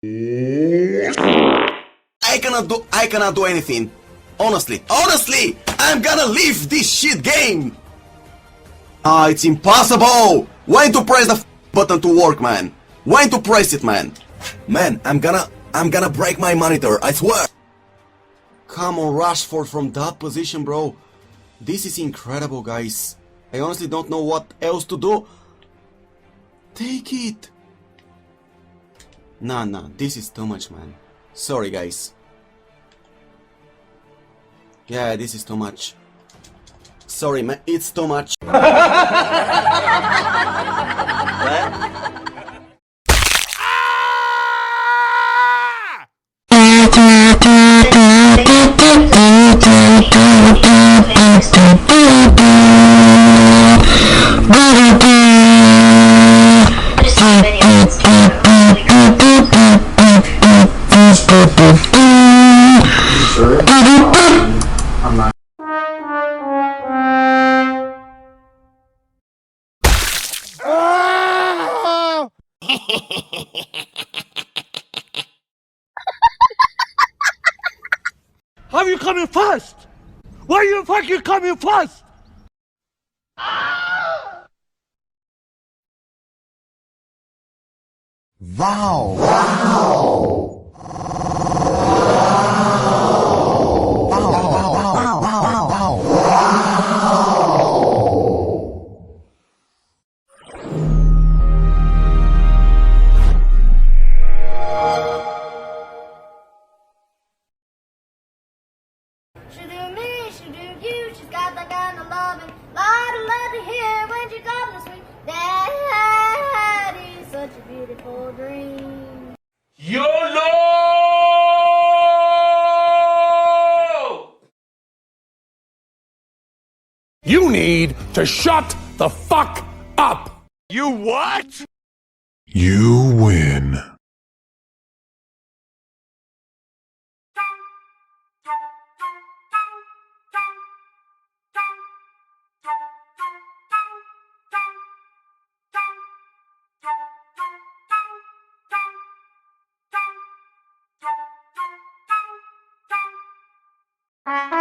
I cannot do anything. Honestly, I'm gonna leave this shit game. It's impossible. When to press the button to work, man? When to press it, man? Man, I'm gonna break my monitor, I swear. Come on, Rashford from that position, bro. This is incredible, guys. I honestly don't know what else to do. Take it. Nah, this is too much, man. Sorry, guys. Yeah, this is too much. Sorry, man, it's too much. How are you coming first? Why are you fucking coming first? Wow! Wow! She do me, she do you, she's got that kind of loving. Lot of love to hear when she comes to sweet. Daddy's such a beautiful dream. YOLO! You need to shut the fuck up! You what? You win. Thank you.